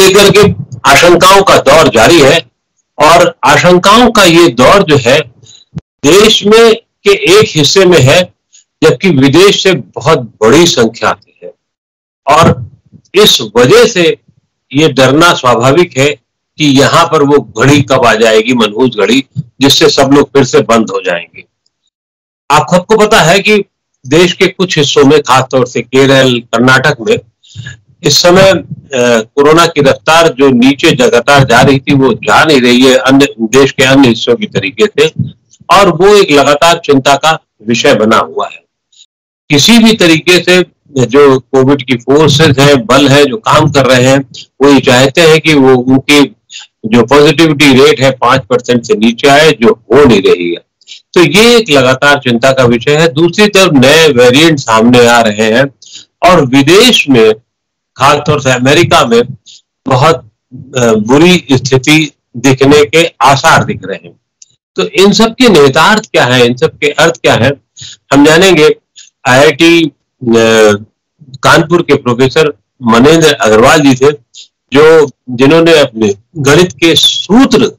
लेकर के आशंकाओं का दौर जारी है, और आशंकाओं का ये दौर जो है देश में के एक हिस्से में है, जबकि विदेश से बहुत बड़ी संख्या आती है। और इस वजह से ये डरना स्वाभाविक है कि यहाँ पर वो घड़ी कब आ जाएगी, मनहूस घड़ी, जिससे सब लोग फिर से बंद हो जाएंगे। आप सबको पता है कि देश के कुछ हिस्सों में, खासतौर से केरल, कर्नाटक में इस समय कोरोना की रफ्तार जो नीचे लगातार जा रही थी, वो जा नहीं रही है अन्य देश के अन्य हिस्सों की तरीके से, और वो एक लगातार चिंता का विषय बना हुआ है। किसी भी तरीके से जो कोविड की फोर्सेस है, बल है, जो काम कर रहे हैं, वो ये चाहते हैं कि वो उनकी जो पॉजिटिविटी रेट है 5% से नीचे आए, जो हो नहीं रही है। तो ये एक लगातार चिंता का विषय है। दूसरी तरफ नए वेरिएंट सामने आ रहे हैं, और विदेश में, खासतौर से अमेरिका में, बहुत बुरी स्थिति दिखने के आसार दिख रहे हैं। तो इन सब के निहितार्थ क्या है, इन सब के अर्थ क्या है, हम जानेंगे। IIT कानपुर के प्रोफेसर मनेंद्र अग्रवाल जी थे, जिन्होंने अपने गणित के सूत्र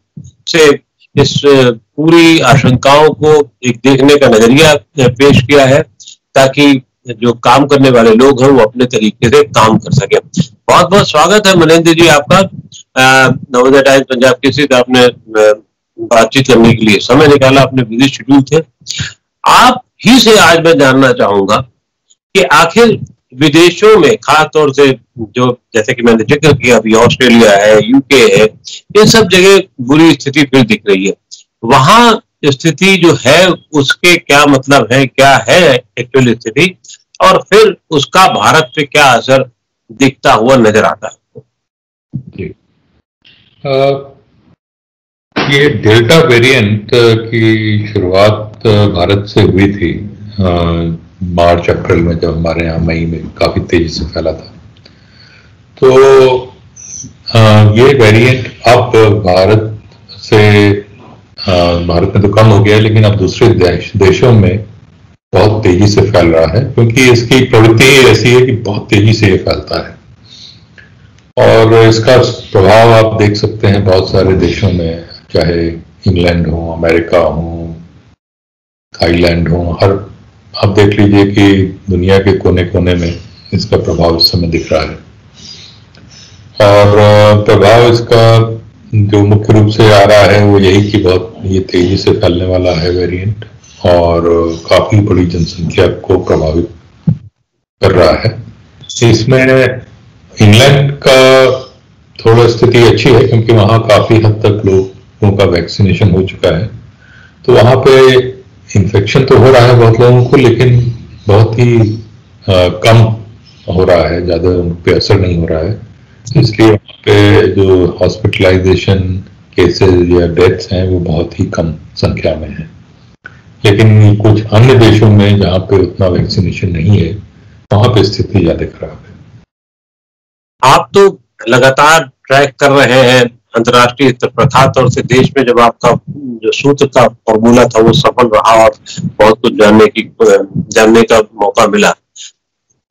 से इस पूरी आशंकाओं को एक देखने का नजरिया पेश किया है, ताकि जो काम करने वाले लोग हैं वो अपने तरीके से काम कर सके। बहुत बहुत स्वागत है मनेंद्र जी आपका नवोदय टाइम्स पंजाब केसरी से। आपने बातचीत करने के लिए समय निकाला, अपने बिजी शेड्यूल थे। आप ही से आज मैं जानना चाहूंगा कि आखिर विदेशों में, खासतौर से जो जैसे कि मैंने जिक्र किया, अभी ऑस्ट्रेलिया है, UK है, इन सब जगह बुरी स्थिति फिर दिख रही है। वहां स्थिति जो है उसके क्या मतलब है, क्या है एक्चुअल स्थिति, और फिर उसका भारत पे क्या असर दिखता हुआ नजर आता है? जी, ये डेल्टा वेरिएंट की शुरुआत भारत से हुई थी मार्च अप्रैल में, जब हमारे यहाँ मई में काफी तेजी से फैला था। तो ये वेरिएंट अब भारत में तो कम हो गया है, लेकिन अब दूसरे देशों में बहुत तेजी से फैल रहा है, क्योंकि इसकी प्रवृत्ति ऐसी है कि बहुत तेजी से ये फैलता है। और इसका प्रभाव आप देख सकते हैं बहुत सारे देशों में, चाहे इंग्लैंड हो, अमेरिका हो, थाईलैंड हो, आप देख लीजिए कि दुनिया के कोने कोने में इसका प्रभाव इस समय दिख रहा है। और प्रभाव इसका जो मुख्य रूप से आ रहा है वो यही कि बहुत ये तेजी से फैलने वाला है वेरिएंट, और काफी बड़ी जनसंख्या को प्रभावित कर रहा है। इसमें इंग्लैंड का थोड़ा स्थिति अच्छी है, क्योंकि वहाँ काफी हद तक लोगों का वैक्सीनेशन हो चुका है, तो वहाँ पे इन्फेक्शन तो हो रहा है बहुत लोगों को, लेकिन बहुत ही कम हो रहा है, ज्यादा उन पे असर नहीं हो रहा है। इसलिए वहाँ पे जो हॉस्पिटलाइजेशन केसेस या डेथ्स हैं वो बहुत ही कम संख्या में है। लेकिन कुछ अन्य देशों में जहाँ पे उतना वैक्सीनेशन नहीं है, वहाँ पे स्थिति ज्यादा खराब है। आप तो लगातार ट्रैक कर रहे हैं अंतर्राष्ट्रीय स्तर पर, खासतौर से देश में जब आपका जो सूत्र का फॉर्मूला था वो सफल रहा और बहुत कुछ जानने का मौका मिला।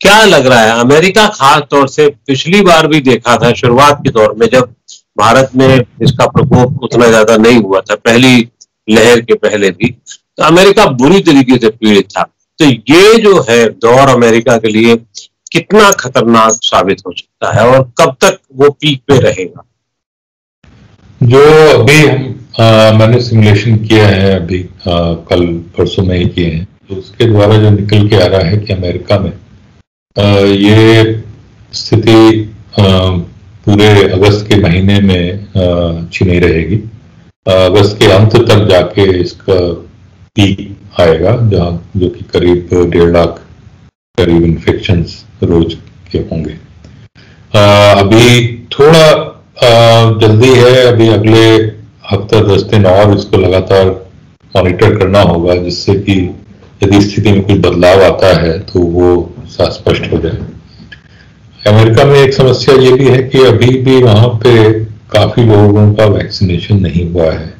क्या लग रहा है, अमेरिका खास तौर से पिछली बार भी देखा था शुरुआत के दौर में, जब भारत में इसका प्रकोप उतना ज्यादा नहीं हुआ था, पहली लहर के पहले भी, तो अमेरिका बुरी तरीके से पीड़ित था। तो ये जो है दौर अमेरिका के लिए कितना खतरनाक साबित हो सकता है, और कब तक वो पीक पे रहेगा? जो अभी मैंने सिमुलेशन किया है, अभी कल परसों में ही किए हैं, तो उसके द्वारा जो निकल के आ रहा है कि अमेरिका में ये स्थिति पूरे अगस्त के महीने में अच्छी नहीं रहेगी। अगस्त के अंत तक जाके इसका पीक आएगा, जो कि करीब 1.5 लाख करीब इन्फेक्शंस रोज के होंगे। अभी थोड़ा जल्दी है, अभी अगले हफ्ता 10 दिन और इसको लगातार मॉनिटर करना होगा, जिससे कि यदि स्थिति में कुछ बदलाव आता है तो वो स्पष्ट हो जाए। अमेरिका में एक समस्या ये भी है कि अभी भी वहां पे काफी लोगों का वैक्सीनेशन नहीं हुआ है।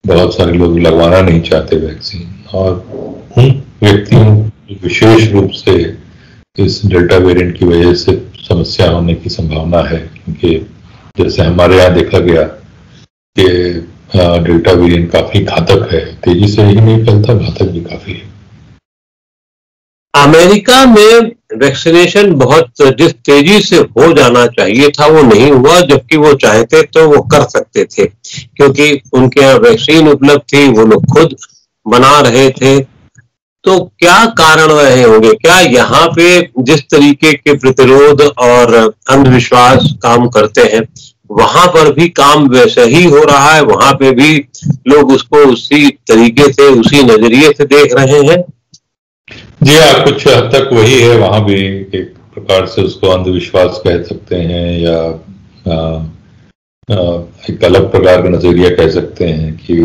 बहुत सारे लोग लगवाना नहीं चाहते वैक्सीन, और उन व्यक्तियों विशेष रूप से इस डेल्टा वेरिएंट की वजह से समस्या होने की संभावना है, क्योंकि जैसे हमारे यहाँ देखा गया कि डेल्टा वेरिएंट काफी घातक है, तेजी से ही नहीं फैलता, घातक भी काफी है। अमेरिका में वैक्सीनेशन बहुत जिस तेजी से हो जाना चाहिए था वो नहीं हुआ, जबकि वो चाहते तो वो कर सकते थे, क्योंकि उनके यहाँ वैक्सीन उपलब्ध थी, वो लोग खुद बना रहे थे। तो क्या कारण रहे होंगे? क्या यहाँ पे जिस तरीके के प्रतिरोध और अंधविश्वास काम करते हैं, वहां पर भी काम वैसे ही हो रहा है? वहां पे भी लोग उसको उसी तरीके से, उसी नजरिए से देख रहे हैं? जी हाँ, कुछ हद तक वही है। वहां भी एक प्रकार से उसको अंधविश्वास कह सकते हैं, या एक अलग प्रकार का नजरिया कह सकते हैं कि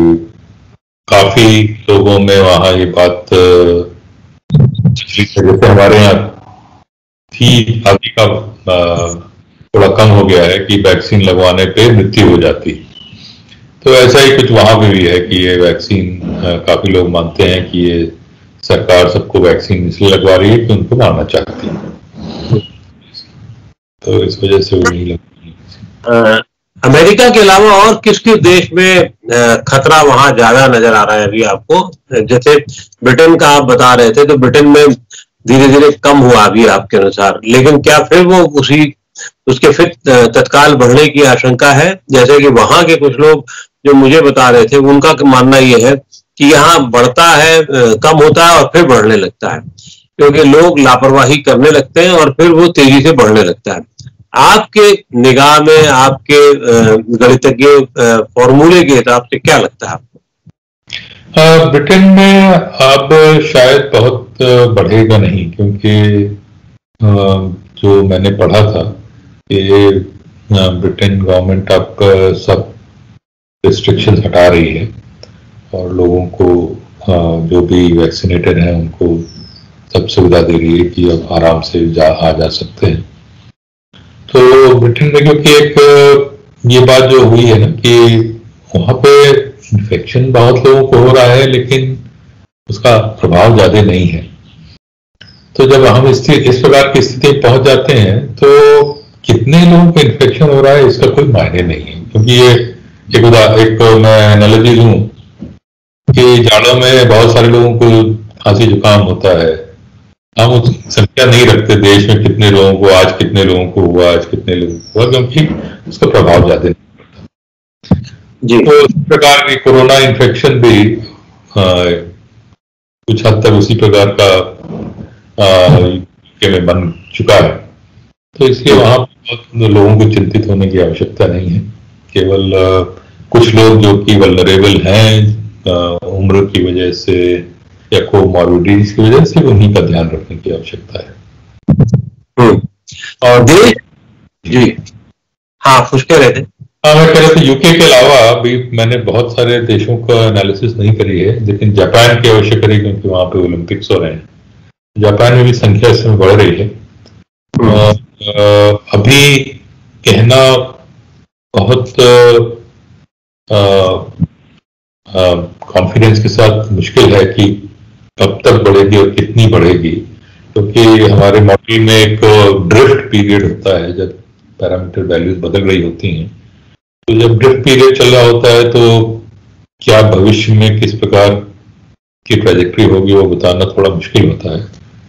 काफी लोगों में वहां ये बात जैसे हमारे यहाँ थी, अभी का थोड़ा कम हो गया है कि वैक्सीन लगवाने पे मृत्यु हो जाती। तो ऐसा ही कुछ वहां पे भी है कि ये वैक्सीन, काफी लोग मानते हैं कि ये सरकार सबको वैक्सीन इसलिए लगवा रही है कि उनको मारना चाहती है, तो इस वजह से वो नहीं लगती। अमेरिका के अलावा और किस किस देश में खतरा वहां ज्यादा नजर आ रहा है अभी आपको? जैसे ब्रिटेन का आप बता रहे थे, तो ब्रिटेन में धीरे धीरे कम हुआ अभी आपके अनुसार, लेकिन क्या फिर वो उसके फिर तत्काल बढ़ने की आशंका है? जैसे कि वहां के कुछ लोग जो मुझे बता रहे थे, उनका मानना ये है कि यहाँ बढ़ता है, कम होता है और फिर बढ़ने लगता है, क्योंकि लोग लापरवाही करने लगते हैं और फिर वो तेजी से बढ़ने लगता है। आपके निगाह में, आपके गणितज्ञ फॉर्मूले के हिसाब से क्या लगता है आपको? ब्रिटेन में अब शायद बहुत बढ़ेगा नहीं, क्योंकि जो मैंने पढ़ा था कि ब्रिटेन गवर्नमेंट अब सब रिस्ट्रिक्शंस हटा रही है और लोगों को जो भी वैक्सीनेटेड हैं उनको सब सुविधा दे रही है कि अब आराम से आ जा सकते हैं। तो ब्रिटेन में क्योंकि एक ये बात जो हुई है ना कि वहां पे इन्फेक्शन बहुत लोगों को हो रहा है, लेकिन उसका प्रभाव ज्यादा नहीं है। तो जब हम इस प्रकार की स्थिति पहुंच जाते हैं तो कितने लोगों को इन्फेक्शन हो रहा है इसका कोई मायने नहीं है, क्योंकि ये एक मैं एनालॉजी लूं कि जाड़ों में बहुत सारे लोगों को खांसी जुकाम होता है, हम उस संख्या नहीं रखते देश में कितने लोगों को आज कितने लोगों को हुआ, आज कितने लोगों को हुआ, क्योंकि उसका प्रभाव ज्यादा नहीं पड़ता। तो इस प्रकार की कोरोना इन्फेक्शन भी कुछ हद तक उसी प्रकार का यूके में बन चुका है। तो इसलिए वहां बहुत लोगों को चिंतित होने की आवश्यकता नहीं है। केवल कुछ लोग जो कि वल्नरेबल हैं उम्र की वजह से या कोमॉर्बिडिटीज की वजह से, उन्हीं का ध्यान रखने की आवश्यकता है। और जी हाँ, कुछ कह रहे थे? हाँ, मैं कह रहा था यूके के अलावा भी मैंने बहुत सारे देशों का एनालिसिस नहीं करी है, लेकिन जापान की अवश्य करी, क्योंकि वहां पे ओलंपिक्स हो रहे हैं। जापान में भी संख्या इसमें बढ़ रही है। अभी कहना बहुत कॉन्फिडेंस के साथ मुश्किल है कि कब तक बढ़ेगी और कितनी बढ़ेगी, क्योंकि हमारे मॉडल में एक ड्रिफ्ट पीरियड होता है जब पैरामीटर वैल्यूज बदल रही होती हैं। तो जब ड्रिफ्ट पीरियड चल रहा होता है तो क्या भविष्य में किस प्रकार की ट्रेजेक्टरी होगी वो बताना थोड़ा मुश्किल होता है।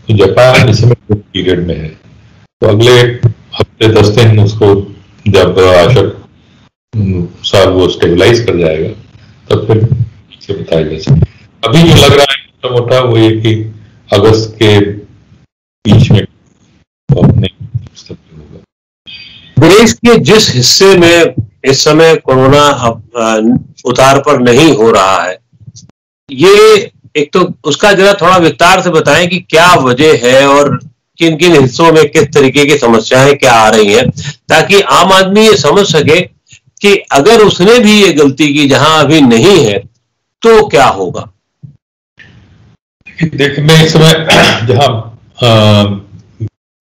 तो जापान इस समय ड्रिफ्ट पीरियड में है, तो अगले हफ्ते 10 दिन उसको जब आशक अनुसार वो स्टेबलाइज कर जाएगा तब फिर से बताया जा सकता। अभी जो लग रहा है मोटा मोटा वो ये कि अगस्त के बीच में अपने होगा। देश के जिस हिस्से में इस समय कोरोना उतार पर नहीं हो रहा है, ये एक तो उसका जरा थोड़ा विस्तार से बताएं कि क्या वजह है और किन किन हिस्सों में किस तरीके की समस्याएं क्या आ रही हैं, ताकि आम आदमी ये समझ सके कि अगर उसने भी ये गलती की जहां अभी नहीं है तो क्या होगा। देखने इस समय जहां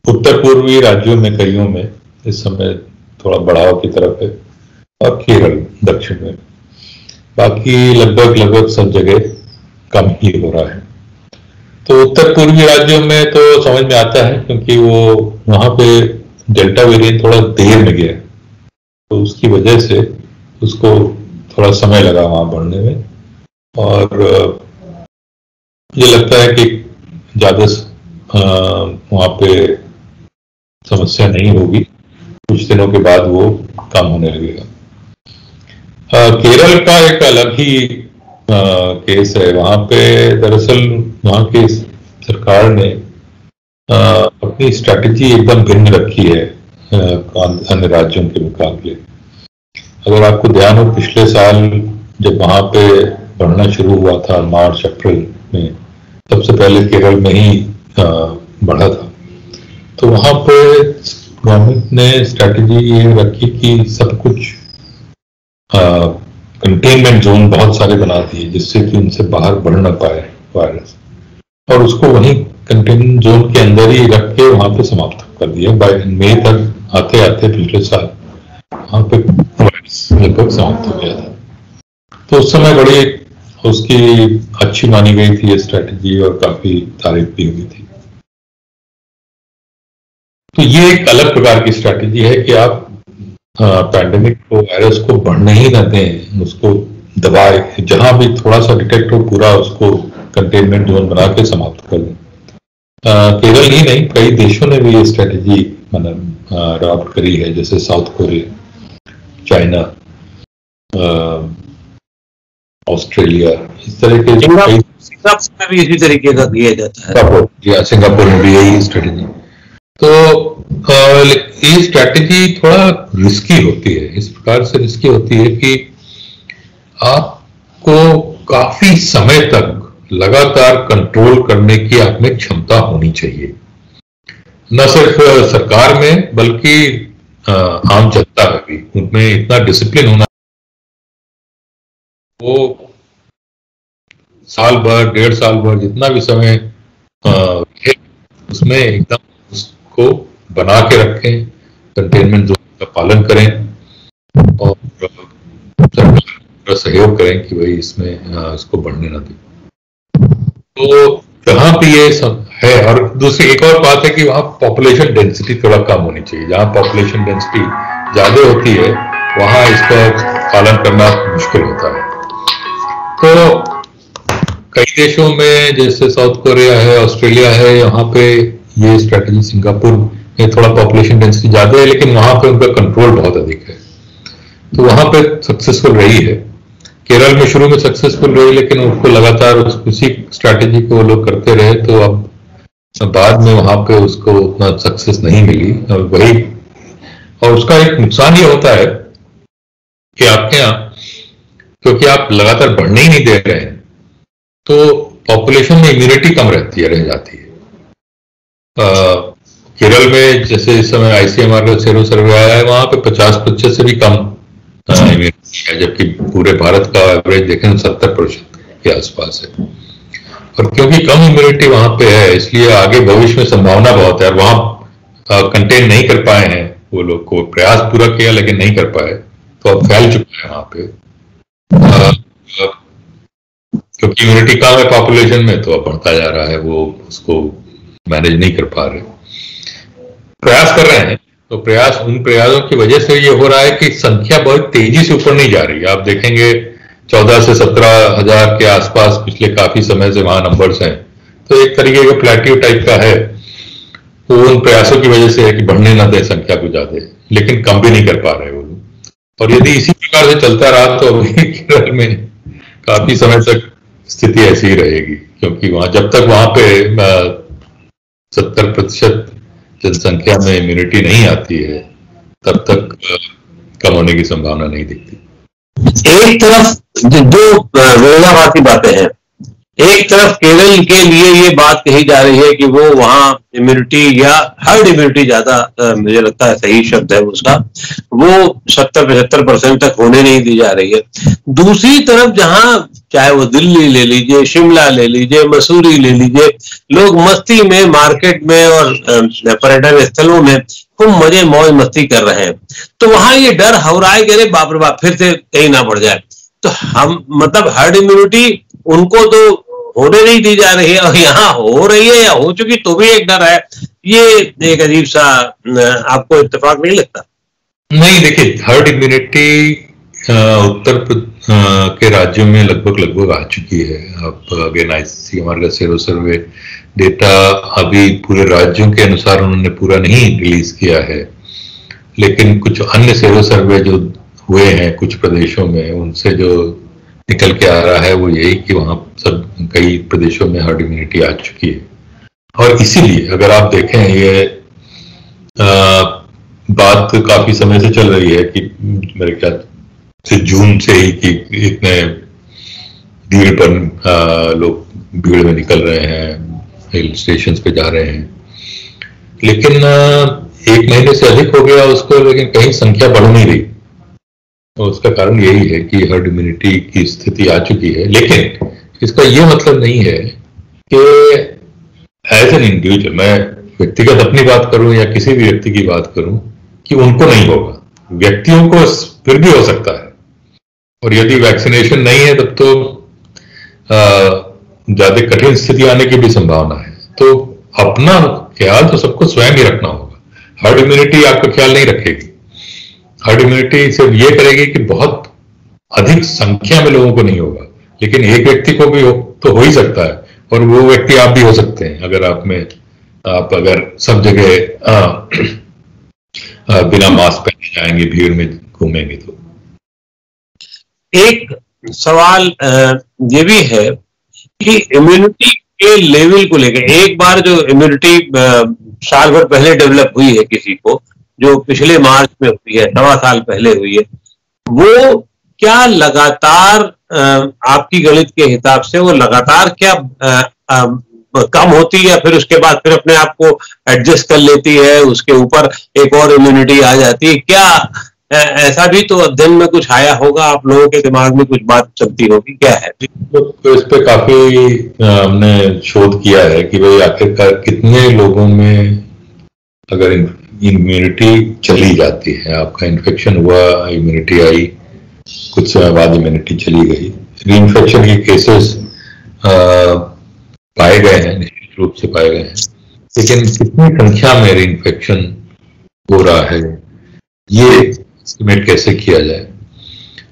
उत्तर पूर्वी राज्यों में कईयों में इस समय थोड़ा बढ़ाव की तरफ है और केरल दक्षिण में, बाकी लगभग सब जगह कम ही हो रहा है। तो उत्तर पूर्वी राज्यों में तो समझ में आता है, क्योंकि वो वहां पे डेल्टा वेरिएंट थोड़ा देर में गया, तो उसकी वजह से उसको थोड़ा समय लगा वहां बढ़ने में। और मुझे लगता है कि ज्यादा वहां पे समस्या नहीं होगी, कुछ दिनों के बाद वो कम होने लगेगा। केरल का एक अलग ही केस है। वहां पे दरअसल वहां की सरकार ने अपनी स्ट्रैटेजी एकदम भिन्न रखी है अन्य राज्यों के मुकाबले। अगर आपको ध्यान हो, पिछले साल जब वहां पे बढ़ना शुरू हुआ था मार्च अप्रैल में, सबसे पहले केरल में ही बढ़ा था। तो वहां पे गवर्नमेंट ने स्ट्रैटेजी ये रखी कि सब कुछ कंटेनमेंट जोन बहुत सारे बना दिए जिससे कि उनसे बाहर बढ़ ना पाए वायरस, और उसको वहीं कंटेनमेंट जोन के अंदर ही रख के वहां पे समाप्त कर दिया। मई तक आते आते पिछले साल वहां पे वायरस लगभग समाप्त हो गया था। तो उस समय बड़ी उसकी अच्छी मानी गई थी ये स्ट्रैटेजी और काफी तारीफ भी हुई थी। तो ये एक अलग प्रकार की स्ट्रैटेजी है कि आप पैंडेमिक को, वायरस को बढ़ने ही न दें, उसको दबाए, जहां भी थोड़ा सा डिटेक्ट हो पूरा उसको कंटेनमेंट जोन बना के समाप्त कर दें। केरल ही नहीं, कई देशों ने भी ये स्ट्रैटेजी अडॉप्ट करी है, जैसे साउथ कोरिया, चाइना, ऑस्ट्रेलिया, इस तरह के सिंगापुर में भी इसी तरीके का किया जाता है। सिंगापुर में भी यही स्ट्रैटेजी। तो ये स्ट्रैटेजी थोड़ा रिस्की होती है, इस प्रकार से रिस्की होती है कि आपको काफी समय तक लगातार कंट्रोल करने की आप में क्षमता होनी चाहिए, न सिर्फ सरकार में बल्कि आम जनता में भी। उनमें इतना डिसिप्लिन होना, वो साल भर, 1.5 साल भर, जितना भी समय उसमें एकदम उसको बना के रखें, कंटेनमेंट जोन का पालन करें और सरकार का सहयोग करें कि भाई इसमें इसको बढ़ने ना दें। तो जहां भी ये सब है, और दूसरी एक और बात है कि वहां पॉपुलेशन डेंसिटी थोड़ा कम होनी चाहिए। जहां पॉपुलेशन डेंसिटी ज्यादा होती है वहां इसका पालन करना मुश्किल होता है। तो कई देशों में जैसे साउथ कोरिया है, ऑस्ट्रेलिया है, यहाँ पे ये स्ट्रैटेजी, सिंगापुर में थोड़ा पॉपुलेशन डेंसिटी ज्यादा है लेकिन वहां पे उनका कंट्रोल बहुत अधिक है, तो वहां पे सक्सेसफुल रही है। केरल में शुरू में सक्सेसफुल रही लेकिन उनको लगातार उसी स्ट्रैटेजी को वो लोग करते रहे, तो अब बाद में वहां पे उसको उतना सक्सेस नहीं मिली। और उसका एक नुकसान ये होता है कि आपके यहाँ, क्योंकि आप लगातार बढ़ने ही नहीं दे रहे हैं, तो पॉपुलेशन में इम्यूनिटी कम रहती है, रह जाती है। केरल में जैसे इस समय आईसीएमआर का सेरो सर्वे आया है, वहां पे 50% से भी कम इम्यूनिटी है, जबकि पूरे भारत का एवरेज देखें 70% के आसपास है। और क्योंकि कम इम्यूनिटी वहां पे है, इसलिए आगे भविष्य में संभावना बहुत है। और वहां कंटेन नहीं कर पाए हैं वो लोग, को प्रयास पूरा किया लेकिन नहीं कर पाए, तो अब फैल चुका है वहां पे। क्योंकि इम्यूनिटी कम है पॉपुलेशन में, तो अब बढ़ता जा रहा है, वो उसको मैनेज नहीं कर पा रहे। प्रयास कर रहे हैं, तो उन प्रयासों की वजह से ये हो रहा है कि संख्या बहुत तेजी से ऊपर नहीं जा रही है। आप देखेंगे 14 से 17 हजार के आसपास पिछले काफी समय से वहां नंबर्स हैं, तो एक तरीके का प्लेट्यू टाइप का है। तो उन प्रयासों की वजह से है कि बढ़ने ना दे संख्या को ज्यादा, लेकिन कम भी नहीं कर पा रहे वो लोग। और यदि इसी प्रकार से चलता रहा तो अभी केरल में काफी समय तक स्थिति ऐसी ही रहेगी, क्योंकि वहां जब तक वहां पे 70% जनसंख्या में इम्यूनिटी नहीं आती है, तब तक कम होने की संभावना नहीं दिखती। एक तरफ दो विरोधाभासी बातें हैं। एक तरफ केरल के लिए ये बात कही जा रही है कि वो वहां इम्यूनिटी या हर्ड इम्यूनिटी ज्यादा, मुझे लगता है सही शब्द है उसका, वो 70-75% तक होने नहीं दी जा रही है। दूसरी तरफ जहां चाहे वो दिल्ली ले लीजिए, शिमला ले लीजिए, मसूरी ले लीजिए, लोग मस्ती में, मार्केट में और पर्यटन स्थलों में खूब मजे मौज मस्ती कर रहे हैं, तो वहां ये डर हो रहा है कि अरे बाप रे बाप फिर से कहीं ना बढ़ जाए। तो हम मतलब हर्ड इम्यूनिटी उनको तो होने नहीं दी जा रही है, और यहाँ हो रही है या हो चुकी तो भी एक डर है। ये एक अजीब सा, आपको इत्तेफाक नहीं लगता? नहीं, देखिए, हर्ड इम्यूनिटी उत्तर के राज्यों में लगभग आ चुकी है। अब अगेन ICMR का सेरो सर्वे डेटा अभी पूरे राज्यों के अनुसार उन्होंने पूरा नहीं रिलीज किया है, लेकिन कुछ अन्य सेरो सर्वे जो हुए हैं कुछ प्रदेशों में, उनसे जो निकल के आ रहा है वो यही कि वहाँ सब कई प्रदेशों में हर्ड इम्यूनिटी आ चुकी है। और इसीलिए अगर आप देखें, ये बात काफी समय से चल रही है कि मेरे ख्याल से जून से ही कि इतने भीड़ पर लोग भीड़ में निकल रहे हैं, हिल स्टेशन पे जा रहे हैं, लेकिन 1 महीने से अधिक हो गया उसको, लेकिन कहीं संख्या बढ़ नहीं रही। तो उसका कारण यही है कि हर्ड इम्यूनिटी की स्थिति आ चुकी है। लेकिन इसका ये मतलब नहीं है कि एज एन इंडिविजुअल, मैं व्यक्तिगत अपनी बात करूं या किसी भी व्यक्ति की बात करूं, कि उनको नहीं होगा। व्यक्तियों को फिर भी हो सकता है, और यदि वैक्सीनेशन नहीं है तब तो ज्यादा कठिन स्थिति आने की भी संभावना है। तो अपना ख्याल तो सबको स्वयं ही रखना होगा। हर्ड इम्यूनिटी आपका ख्याल नहीं रखेगी। हर्ड इम्यूनिटी सिर्फ ये करेगी कि बहुत अधिक संख्या में लोगों को नहीं होगा, लेकिन एक व्यक्ति को भी तो हो ही सकता है, और वो व्यक्ति आप भी हो सकते हैं अगर आप अगर सब जगह बिना मास्क पहने जाएंगे, भीड़ में घूमेंगे तो। एक सवाल ये भी है कि इम्यूनिटी के लेवल को लेकर, एक बार जो इम्यूनिटी साल भर पहले डेवलप हुई है किसी को, जो पिछले मार्च में हुई है, 1.25 साल पहले हुई है, वो क्या लगातार आपकी गणित के हिसाब से वो लगातार क्या कम होती है, या फिर उसके बाद फिर अपने आप को एडजस्ट कर लेती है, उसके ऊपर एक और इम्यूनिटी आ जाती है? क्या ऐसा भी तो अध्ययन में कुछ आया होगा, आप लोगों के दिमाग में कुछ बात चलती होगी, क्या है? तो इस पे काफी हमने शोध किया है कि भाई आखिरकार कितने लोगों में अगर इम्यूनिटी चली जाती है। आपका इन्फेक्शन हुआ, इम्यूनिटी आई, कुछ समय बाद इम्यूनिटी चली गई। रीइंफेक्शन के केसेस पाए गए हैं, निश्चित रूप से पाए गए हैं, लेकिन कितनी संख्या में रीइंफेक्शन हो रहा है, ये एस्टिमेट कैसे किया जाए?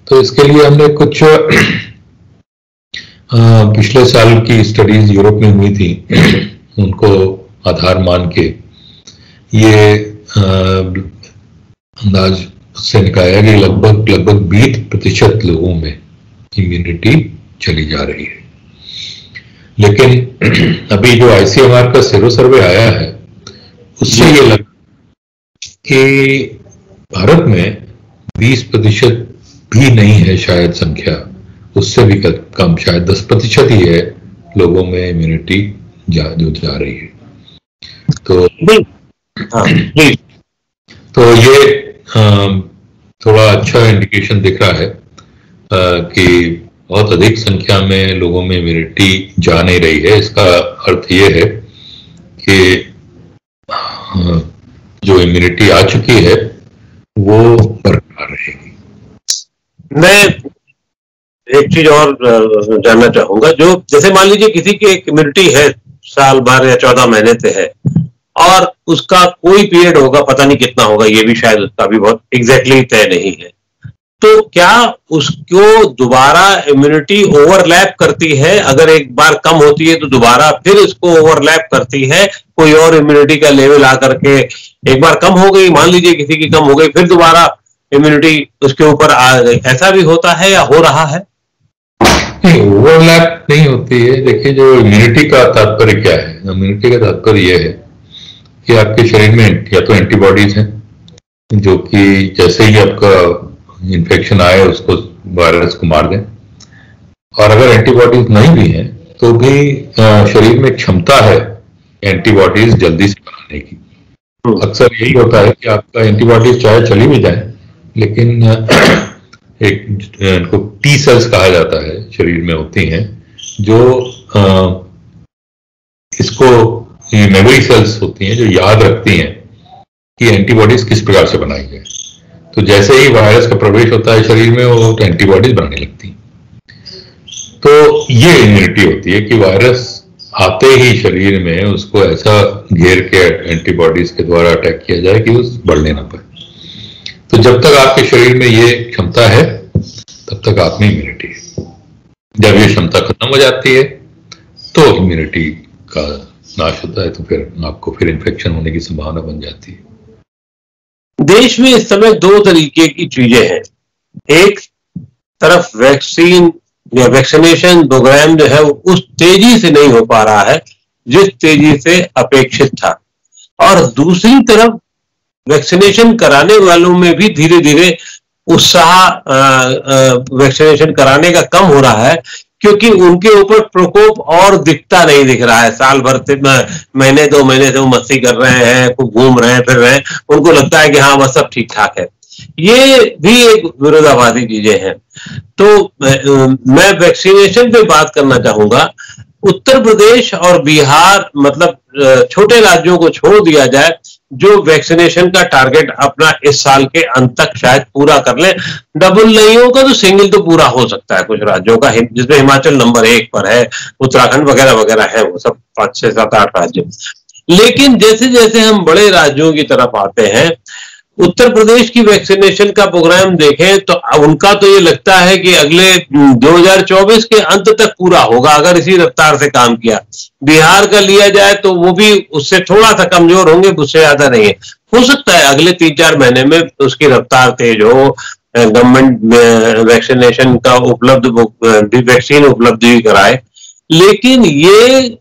तो इसके लिए हमने कुछ पिछले साल की स्टडीज यूरोप में हुई थी, उनको आधार मान के ये अंदाज से निकाला कि लगभग 20% लोगों में इम्यूनिटी चली जा रही है। लेकिन अभी जो ICMR का सेरो सर्वे आया है, उससे ये लगा कि भारत में 20% भी नहीं है शायद संख्या, उससे भी कम, शायद 10% ही है लोगों में इम्यूनिटी जो जा रही है। तो ये थोड़ा अच्छा इंडिकेशन दिख रहा है कि बहुत अधिक संख्या में लोगों में इम्यूनिटी जा नहीं रही है। इसका अर्थ ये है कि जो इम्यूनिटी आ चुकी है वो बरकरार रहेगी। मैं एक चीज और जानना चाहूंगा, जो जैसे मान लीजिए किसी की एक इम्यूनिटी है, साल भर या 14 महीने से है, और उसका कोई पीरियड होगा, पता नहीं कितना होगा, ये भी शायद उसका भी बहुत एग्जैक्टली तय नहीं है, तो क्या उसको दोबारा इम्यूनिटी ओवरलैप करती है? अगर एक बार कम होती है तो दोबारा फिर उसको ओवरलैप करती है कोई और इम्यूनिटी का लेवल आकर के? एक बार कम हो गई, मान लीजिए किसी की कम हो गई, फिर दोबारा इम्यूनिटी उसके ऊपर आ गई, ऐसा भी होता है या हो रहा है? ओवरलैप नहीं होती है। देखिए, जो इम्यूनिटी का तात्पर्य क्या है? इम्यूनिटी का तात्पर्य यह है कि आपके शरीर में या तो एंटीबॉडीज हैं, जो कि जैसे ही आपका इन्फेक्शन आए उसको, वायरस को मार दें, और अगर एंटीबॉडीज नहीं भी हैं तो भी शरीर में क्षमता है एंटीबॉडीज जल्दी से बनाने की। अक्सर यही होता है कि आपका एंटीबॉडीज चाहे चली भी जाए, लेकिन एक इनको टी सेल्स कहा जाता है, शरीर में होती हैं, जो इसको मेमोरी सेल्स होती हैं, जो याद रखती हैं कि एंटीबॉडीज किस प्रकार से बनाई जाए। तो जैसे ही वायरस का प्रवेश होता है शरीर में, वो एंटीबॉडीज बनाने लगती हैं। तो ये इम्यूनिटी होती है कि वायरस आते ही शरीर में उसको ऐसा घेर के एंटीबॉडीज के द्वारा अटैक किया जाए कि वो बढ़ने ना पाए। तो जब तक आपके शरीर में ये क्षमता है तब तक आप में इम्यूनिटी है। जब ये क्षमता खत्म हो जाती है तो इम्यूनिटी का नाश होता है, तो फिर आपको फिर इन्फेक्शन होने की संभावना बन जाती है। देश में इस समय दो तरीके की चीजें हैं। एक तरफ वैक्सीन या वैक्सीनेशन प्रोग्राम जो है वो उस तेजी से नहीं हो पा रहा है जिस तेजी से अपेक्षित था, और दूसरी तरफ वैक्सीनेशन कराने वालों में भी धीरे धीरे उत्साह वैक्सीनेशन कराने का कम हो रहा है, क्योंकि उनके ऊपर प्रकोप और दिखता नहीं दिख रहा है। साल भर से महीने 2 महीने से वो मस्ती कर रहे हैं, खूब घूम रहे हैं, फिर रहे हैं, उनको लगता है कि हाँ बस सब ठीक ठाक है। ये भी एक विरोधाभासी चीजें हैं। तो मैं वैक्सीनेशन पे बात करना चाहूंगा। उत्तर प्रदेश और बिहार, मतलब छोटे राज्यों को छोड़ दिया जाए, जो वैक्सीनेशन का टारगेट अपना इस साल के अंत तक शायद पूरा कर ले। डबल नहीं होगा तो सिंगल तो पूरा हो सकता है कुछ राज्यों का, जिसमें हिमाचल नंबर 1 पर है, उत्तराखंड वगैरह वगैरह है, वो सब 5, 6, 7, 8 राज्य। लेकिन जैसे जैसे हम बड़े राज्यों की तरफ आते हैं, उत्तर प्रदेश की वैक्सीनेशन का प्रोग्राम देखें तो उनका तो ये लगता है कि अगले 2024 के अंत तक पूरा होगा अगर इसी रफ्तार से काम किया। बिहार का लिया जाए तो वो भी उससे थोड़ा सा कमजोर होंगे, उससे ज्यादा नहीं है। हो सकता है अगले 3-4 महीने में उसकी रफ्तार तेज हो, गवर्नमेंट वैक्सीनेशन का वैक्सीन उपलब्ध भी कराए। लेकिन ये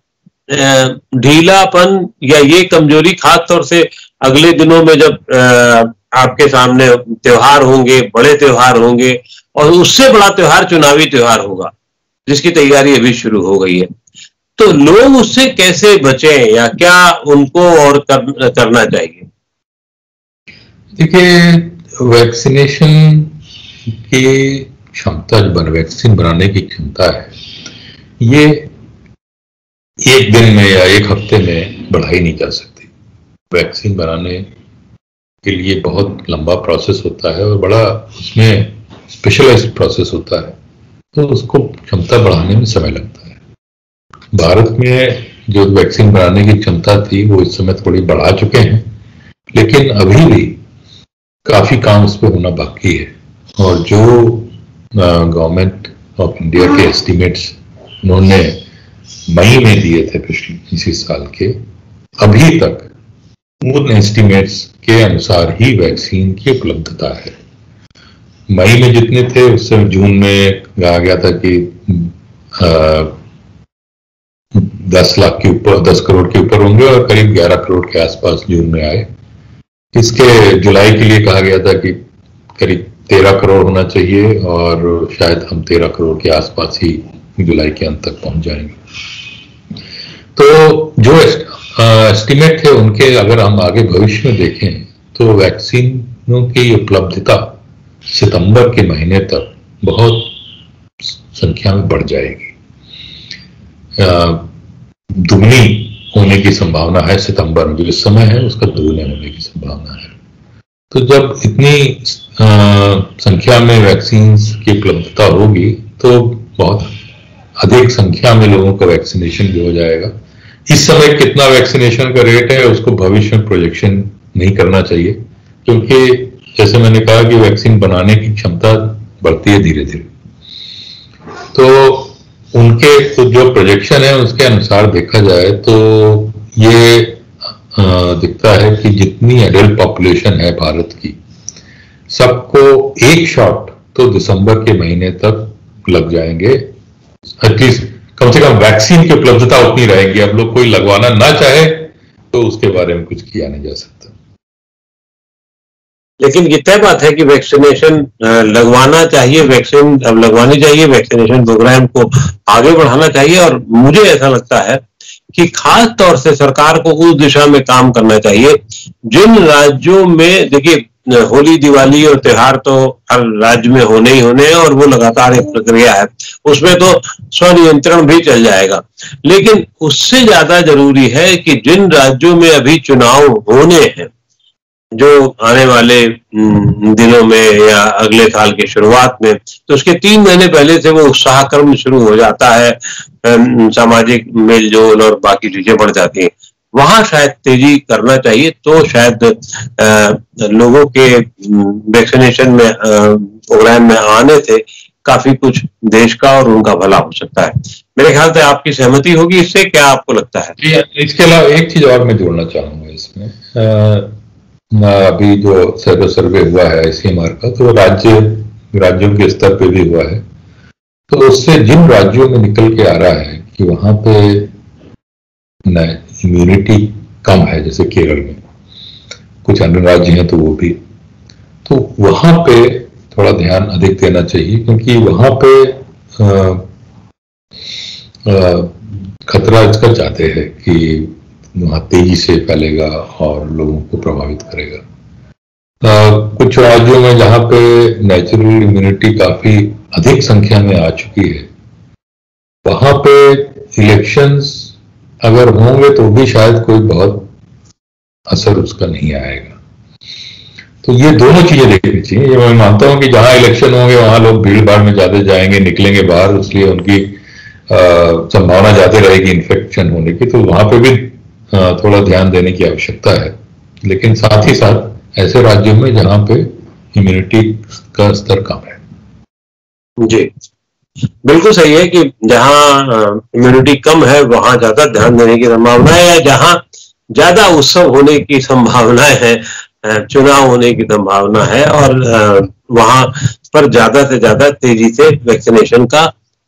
ढीलापन या ये कमजोरी खास तौर से अगले दिनों में जब आपके सामने त्योहार होंगे, बड़े त्योहार होंगे, और उससे बड़ा त्योहार चुनावी त्योहार होगा जिसकी तैयारी अभी शुरू हो गई है, तो लोग उससे कैसे बचें या क्या उनको और करना चाहिए? देखिए, वैक्सीनेशन की क्षमता, वैक्सीन बनाने की क्षमता है, ये एक दिन में या एक हफ्ते में बढ़ाई नहीं जा सकती। वैक्सीन बनाने के लिए बहुत लंबा प्रोसेस होता है और बड़ा उसमें स्पेशलाइज्ड प्रोसेस होता है, तो उसको क्षमता बढ़ाने में समय लगता है। भारत में जो वैक्सीन बनाने की क्षमता थी वो इस समय थोड़ी बढ़ा चुके हैं, लेकिन अभी भी काफी काम उस पर होना बाकी है। और जो गवर्नमेंट ऑफ इंडिया के एस्टिमेट्स उन्होंने मई में दिए थे इसी साल के, अभी तक उन एस्टिमेट्स के अनुसार ही वैक्सीन की उपलब्धता है। मई में जितने थे उससे जून में कहा गया था कि 10 लाख के ऊपर, 10 करोड़ के ऊपर होंगे, और करीब 11 करोड़ के आसपास जून में आए। इसके जुलाई के लिए कहा गया था कि करीब 13 करोड़ होना चाहिए, और शायद हम 13 करोड़ के आसपास ही जुलाई के अंत तक पहुंच जाएंगे। तो जो एस्टिमेट थे उनके अगर हम आगे भविष्य में देखें तो वैक्सीनों की उपलब्धता सितंबर के महीने तक बहुत संख्या में बढ़ जाएगी। दुगनी होने की संभावना है सितंबर में, जो इस समय है उसका दुगने होने की संभावना है। तो जब इतनी संख्या में वैक्सीन की उपलब्धता होगी तो बहुत अधिक संख्या में लोगों का वैक्सीनेशन भी हो जाएगा। इस समय कितना वैक्सीनेशन का रेट है उसको भविष्य में प्रोजेक्शन नहीं करना चाहिए, क्योंकि जैसे मैंने कहा कि वैक्सीन बनाने की क्षमता बढ़ती है धीरे धीरे। तो उनके तो जो प्रोजेक्शन है उसके अनुसार देखा जाए तो ये दिखता है कि जितनी एडल्ट पॉपुलेशन है भारत की, सबको एक शॉट तो दिसंबर के महीने तक लग जाएंगे। एटलीस्ट कम से कम वैक्सीन की उपलब्धता उतनी रहेगी। अब लोग कोई लगवाना ना चाहे तो उसके बारे में कुछ किया नहीं जा सकता। लेकिन ये तय बात है कि वैक्सीनेशन लगवाना चाहिए, वैक्सीन अब लगवानी चाहिए, वैक्सीनेशन प्रोग्राम को आगे बढ़ाना चाहिए। और मुझे ऐसा लगता है कि खास तौर से सरकार को उस दिशा में काम करना चाहिए जिन राज्यों में, देखिए होली, दिवाली और त्योहार तो हर राज्य में होने ही होने हैं और वो लगातार एक प्रक्रिया है, उसमें तो स्वनियंत्रण भी चल जाएगा। लेकिन उससे ज्यादा जरूरी है कि जिन राज्यों में अभी चुनाव होने हैं जो आने वाले दिनों में या अगले साल के शुरुआत में, तो उसके 3 महीने पहले से वो उत्साह क्रम शुरू हो जाता है, सामाजिक मेलजोल और बाकी चीजें बढ़ जाती हैं। वहां शायद तेजी करना चाहिए, तो शायद लोगों के वैक्सीनेशन में प्रोग्राम में आने से काफी कुछ देश का और उनका भला हो सकता है। मेरे ख्याल से आपकी सहमति होगी इससे, क्या आपको लगता है? इसके अलावा एक चीज और मैं जोड़ना चाहूंगा इसमें, अभी जो सर्वे हुआ है ICMR का, तो राज्यों के स्तर पे भी हुआ है, तो उससे जिन राज्यों में निकल के आ रहा है कि वहां पे इम्यूनिटी कम है, जैसे केरल में, कुछ अन्य राज्य हैं तो वो भी, तो वहां पे थोड़ा ध्यान अधिक देना चाहिए, क्योंकि वहां पे खतरा इसका ज्यादा है कि वहां तेजी से फैलेगा और लोगों को प्रभावित करेगा। कुछ राज्यों में जहां पे नेचुरल इम्यूनिटी काफी अधिक संख्या में आ चुकी है, वहां पे इलेक्शंस अगर होंगे तो भी शायद कोई बहुत असर उसका नहीं आएगा। तो ये दोनों चीजें देखनी चाहिए। ये मैं मानता हूं कि जहां इलेक्शन होंगे वहां लोग भीड़ भाड़ में ज्यादा जाएंगे, निकलेंगे बाहर, इसलिए उनकी संभावना ज्यादा रहेगी इन्फेक्शन होने की, तो वहां पे भी थोड़ा ध्यान देने की आवश्यकता है। लेकिन साथ ही साथ ऐसे राज्यों में जहां पे इम्यूनिटी का स्तर कम है। जी, बिल्कुल सही है कि जहां इम्यूनिटी कम है वहां ज्यादा ध्यान देने की संभावना है, या जहां ज्यादा उत्सव होने की संभावनाएं है, चुनाव होने की संभावना है, और वहां पर ज्यादा से ज्यादा तेजी से वैक्सीनेशन का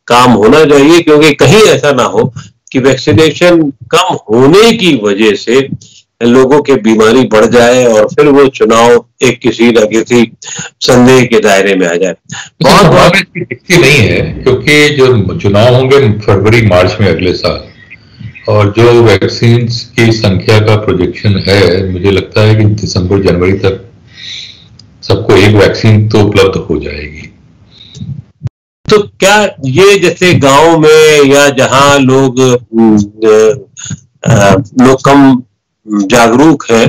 काम होना चाहिए, क्योंकि कहीं ऐसा ना हो कि वैक्सीनेशन कम होने की वजह से लोगों के बीमारी बढ़ जाए और फिर वो चुनाव एक किसी न किसी संदेह के दायरे में आ जाए। बहुत दिखती नहीं है, क्योंकि जो चुनाव होंगे फरवरी मार्च में अगले साल, और जो वैक्सीन की संख्या का प्रोजेक्शन है, मुझे लगता है कि दिसंबर जनवरी तक सबको एक वैक्सीन तो उपलब्ध हो जाएगी। तो क्या ये जैसे गांव में या जहां लोग कम जागरूक है,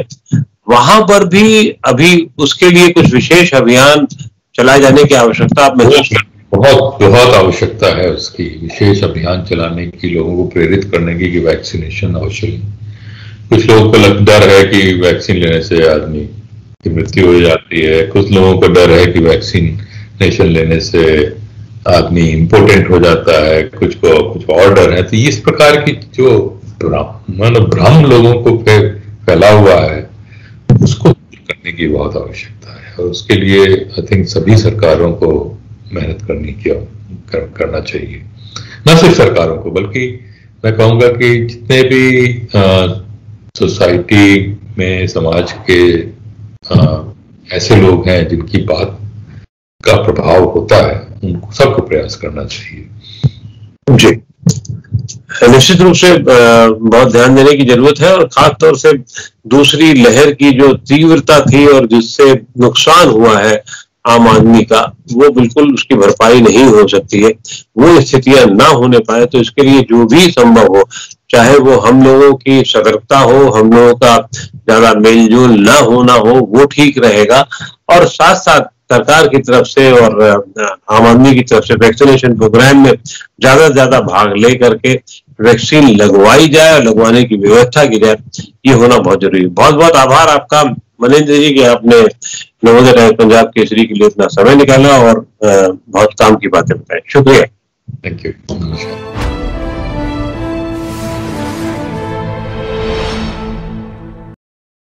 वहां पर भी अभी उसके लिए कुछ विशेष अभियान चलाए जाने की आवश्यकता आप महसूस करते हैं? बहुत आवश्यकता है उसकी, विशेष अभियान चलाने की, लोगों को प्रेरित करने की कि वैक्सीनेशन आवश्यक। कुछ लोगों को डर है कि वैक्सीन लेने से आदमी की मृत्यु हो जाती है, कुछ लोगों को डर है कि वैक्सीनेशन लेने से आदमी इम्पोर्टेंट हो जाता है, कुछ और डर है। तो इस प्रकार की जो भ्रम लोगों को फैला हुआ है, उसको करने की बहुत आवश्यकता है, और उसके लिए आई थिंक सभी सरकारों को मेहनत करना चाहिए। न सिर्फ सरकारों को, बल्कि मैं कहूँगा कि जितने भी सोसाइटी में, समाज के ऐसे लोग हैं जिनकी बात का प्रभाव होता है, उनको सबको प्रयास करना चाहिए। जी, निश्चित रूप से बहुत ध्यान देने की जरूरत है, और खास तौर से दूसरी लहर की जो तीव्रता थी और जिससे नुकसान हुआ है आम आदमी का, वो बिल्कुल उसकी भरपाई नहीं हो सकती है। वो स्थितियां ना होने पाए, तो इसके लिए जो भी संभव हो, चाहे वो हम लोगों की सतर्कता हो, हम लोगों का ज्यादा मेलजोल ना होना हो, वो ठीक रहेगा। और साथ साथ सरकार की तरफ से और आम आदमी की तरफ से वैक्सीनेशन प्रोग्राम में ज्यादा से ज्यादा भाग ले करके वैक्सीन लगवाई जाए और लगवाने की व्यवस्था की जाए, ये होना बहुत जरूरी है। बहुत बहुत आभार आपका मनेंद्र जी कि आपने नवोदय टाइम्स पंजाब केसरी के लिए इतना समय निकाला और बहुत काम की बातें बताई। शुक्रिया। Thank you.